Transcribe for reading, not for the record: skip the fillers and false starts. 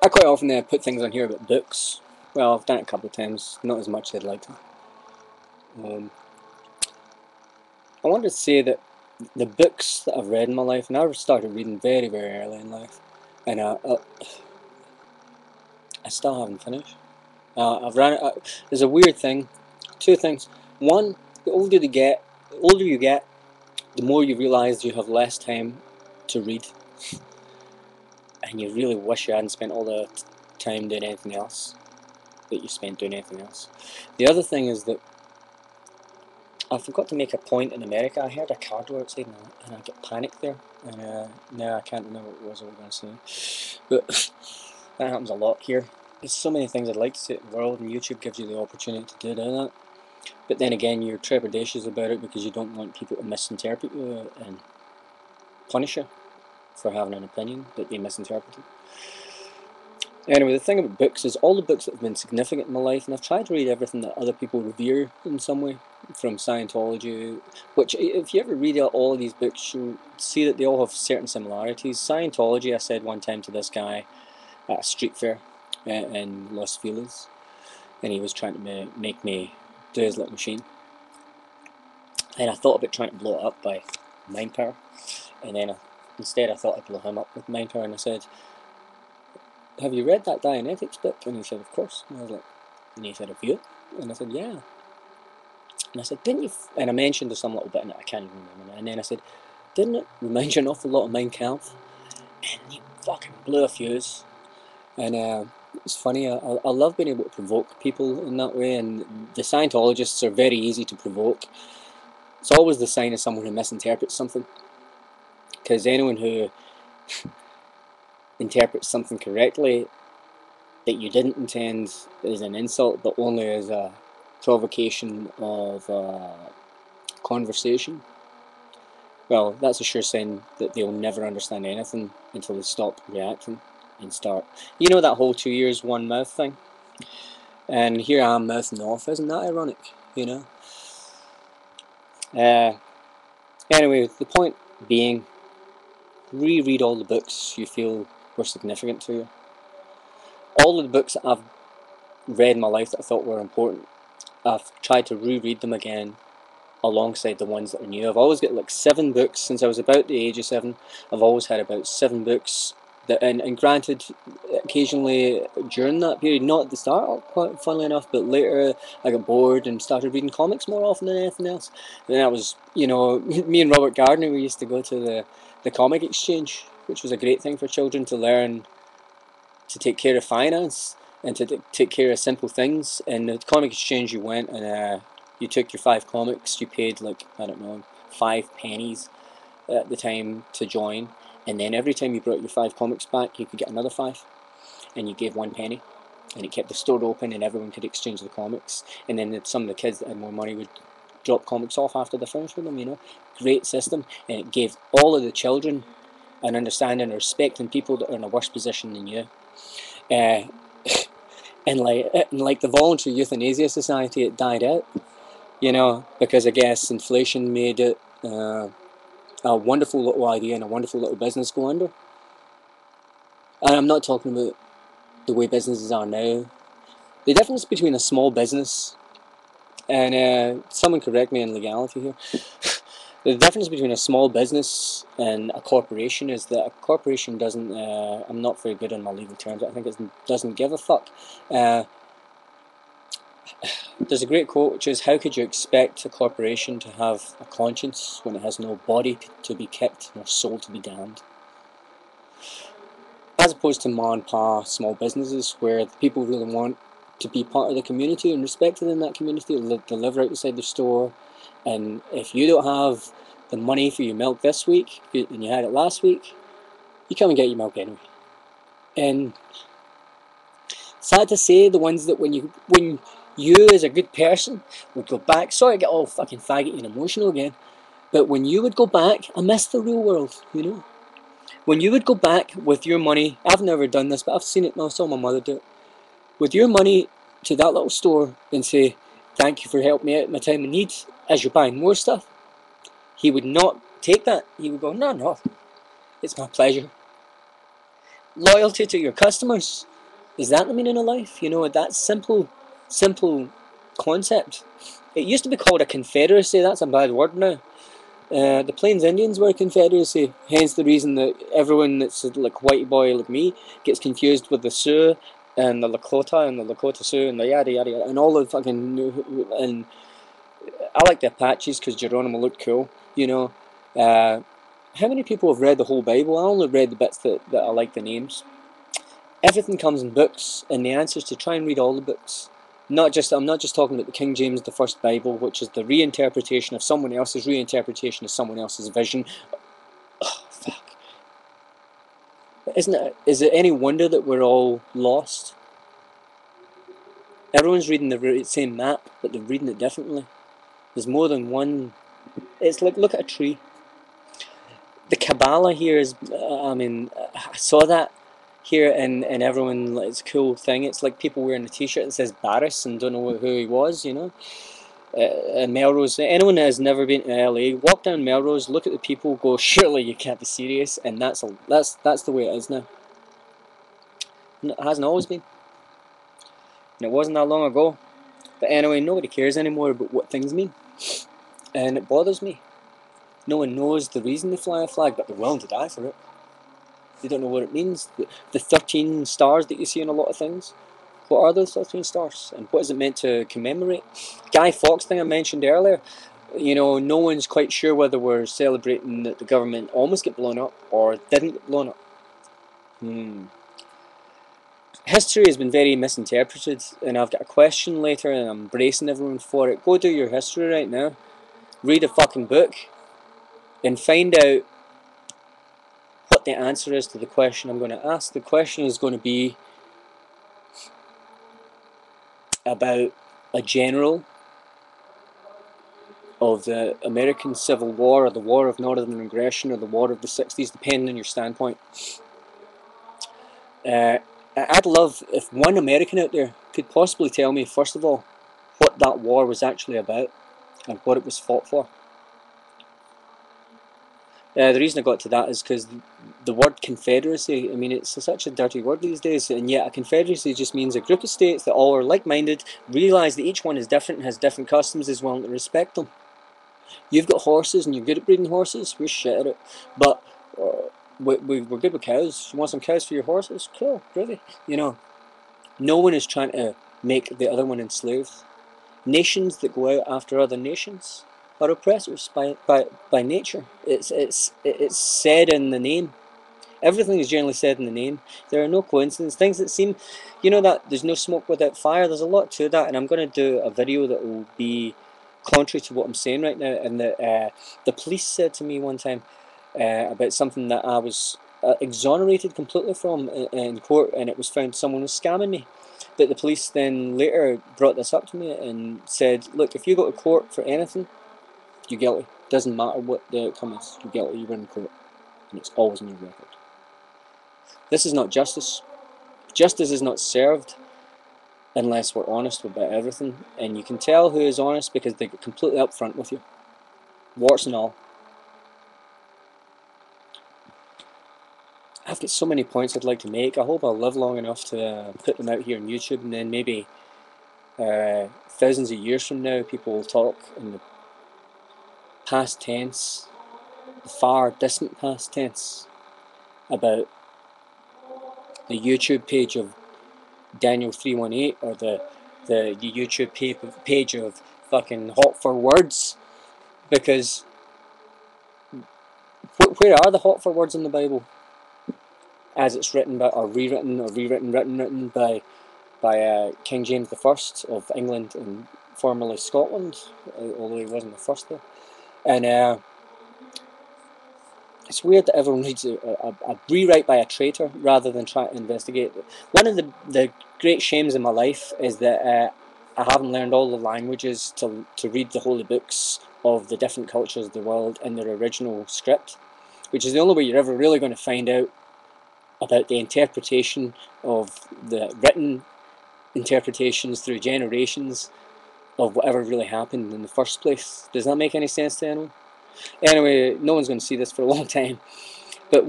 I quite often put things on here about books. Well, I've done it a couple of times, not as much as I'd like to. Um, I wanted to say that the books that I've read in my life, and I started reading very, very early in life, and I still haven't finished. I've ran. There's a weird thing. Two things. One, the older you get, the more you realise you have less time to read, and you really wish you hadn't spent all the time doing anything else that you spent doing anything else. The other thing is that I forgot to make a point in America. I heard a car door outside and I get panicked there. And now I can't remember what it was I was going to say. But that happens a lot here. There's so many things I'd like to say in the world, and YouTube gives you the opportunity to do that. But then again, you're trepidatious about it because you don't want people to misinterpret you and punish you for having an opinion that they misinterpreted. Anyway, the thing about books is all the books that have been significant in my life, and I've tried to read everything that other people revere in some way, from Scientology, which if you ever read all of these books, you'll see that they all have certain similarities. Scientology, I said one time to this guy at a street fair in Los Feliz, and he was trying to make me do his little machine. And I thought about trying to blow it up by mind power, and then instead I thought I'd blow him up with mind power, and I said, "Have you read that Dianetics book?" And he said, "Of course." And I was like, and he said, "Have you?" And I said, "Yeah." And I said, "Didn't you?" And I mentioned some little bit in it, I can't even remember. And then I said, "Didn't it remind you an awful lot of Mein Kampf?" And he fucking blew a fuse. And it's funny, I love being able to provoke people in that way, and the Scientologists are very easy to provoke. It's always the sign of someone who misinterprets something, because anyone who interprets something correctly that you didn't intend is an insult, but only as a provocation of conversation. Well, that's a sure sign that they'll never understand anything until they stop reacting and start. You know that whole 2 years, one mouth thing? And here I am mouthing off. Isn't that ironic? You know? Anyway, the point being, reread all the books you feel were significant to you. All of the books that I've read in my life that I thought were important, I've tried to reread them again alongside the ones that are new. I've always got like 7 books since I was about the age of 7. I've always had about 7 books that, and granted, occasionally during that period, not at the start, quite funnily enough, but later I got bored and started reading comics more often than anything else. And that was, you know, me and Robert Gardner, we used to go to the comic exchange, which was a great thing for children to learn to take care of finance and to take care of simple things. And the comic exchange, you went and you took your 5 comics, you paid like, I don't know, 5 pennies at the time to join, and then every time you brought your 5 comics back, you could get another 5, and you gave 1 penny, and it kept the store open and everyone could exchange the comics, and then some of the kids that had more money would drop comics off after they finished with them, you know. Great system, and it gave all of the children an understanding and respect in people that are in a worse position than you. Uh, and like the Voluntary Euthanasia Society, it died out, you know, because I guess inflation made it a wonderful little idea and a wonderful little business go under. And I'm not talking about the way businesses are now. The difference between a small business and someone correct me in legality here. The difference between a small business and a corporation is that a corporation doesn't. I'm not very good on my legal terms. I think it doesn't give a fuck. There's a great quote which is, "How could you expect a corporation to have a conscience when it has no body to be kicked nor soul to be damned?" As opposed to ma and pa small businesses where the people really want to be part of the community and respected in that community. They live right beside the store, and if you don't have the money for your milk this week and you had it last week, you come and get your milk anyway. And sad to say, the ones that when you as a good person would go back, sorry I get all fucking faggoty and emotional again, but when you would go back, I miss the real world, you know. When you would go back with your money, I've never done this, but I've seen it, I saw my mother do it, with your money to that little store and say, "Thank you for helping me out in my time of need," as you're buying more stuff, he would not take that. He would go, "No, no, it's my pleasure." Loyalty to your customers Is that the meaning of life? You know, that simple concept. It used to be called a confederacy. That's a bad word now. The Plains Indians were a confederacy, hence the reason that everyone that's like white boy like me gets confused with the Sioux and the Lakota and the Lakota Sioux and the yada yada yada and all the fucking, and I like the Apaches because Geronimo looked cool, you know. How many people have read the whole Bible? I only read the bits that I like the names. Everything comes in books, and the answer is to try and read all the books. I'm not just talking about the King James, the first Bible, which is the reinterpretation of someone else's reinterpretation of someone else's vision. Oh, fuck. Isn't it? Is it any wonder that we're all lost? Everyone's reading the same map, but they're reading it differently. There's more than one. It's like, look at a tree. The Kabbalah here is, I mean, I saw that here, and everyone, like, it's a cool thing. It's like people wearing a t-shirt that says Barris and don't know who he was, you know. Melrose, anyone that has never been to LA, walk down Melrose, look at the people, go, surely you can't be serious, and that's the way it is now. It hasn't always been, and it wasn't that long ago. But anyway, nobody cares anymore about what things mean, and it bothers me. No one knows the reason they fly a flag, but they're willing to die for it. They don't know what it means. The 13 stars that you see in a lot of things, what are those 13 stars, and what is it meant to commemorate? Guy Fawkes thing I mentioned earlier, you know, no one's quite sure whether we're celebrating that the government almost get blown up or didn't get blown up. History has been very misinterpreted, and I've got a question later, and I'm bracing everyone for it. Go do your history right now. Read a fucking book, and find out what the answer is to the question I'm going to ask. The question is going to be about a general of the American Civil War, or the War of Northern Aggression, or the War of the 60s, depending on your standpoint. I'd love if one American out there could possibly tell me, first of all, what that war was actually about and what it was fought for. The reason I got to that is because the word confederacy, I mean, it's such a dirty word these days, and yet a confederacy just means a group of states that all are like-minded, realise that each one is different and has different customs, is willing to respect them. You've got horses and you're good at breeding horses, we're shit at it, but we're good with cows. You want some cows for your horses? Cool, groovy. You know, no one is trying to make the other one enslaved. Nations that go out after other nations are oppressors by nature. It's said in the name. Everything is generally said in the name. There are no coincidences. Things that seem, you know, that there's no smoke without fire. There's a lot to that, and I'm going to do a video that will be contrary to what I'm saying right now. And that the police said to me one time about something that I was exonerated completely from in court, and it was found someone was scamming me. But the police then later brought this up to me and said, look, if you go to court for anything, you're guilty. Doesn't matter what the outcome is. You're guilty. You're in court, and it's always in your record. This is not justice. Justice is not served unless we're honest about everything, and you can tell who is honest because they get completely upfront with you, warts and all. I've got so many points I'd like to make. I hope I'll live long enough to put them out here on YouTube, and then maybe thousands of years from now people will talk in the past tense, the far distant past tense, about the YouTube page of Daniel318 or the YouTube page of fucking Hot for Words, because where are the Hot for Words in the Bible as it's written by, or written by King James I of England and formerly Scotland, although he wasn't the first there. And it's weird that everyone reads a rewrite by a traitor rather than try to investigate. One of the great shames in my life is that I haven't learned all the languages to read the holy books of the different cultures of the world in their original script, which is the only way you're ever really going to find out about the interpretation of the written interpretations through generations of whatever really happened in the first place. Does that make any sense to anyone? Anyway, no one's going to see this for a long time, but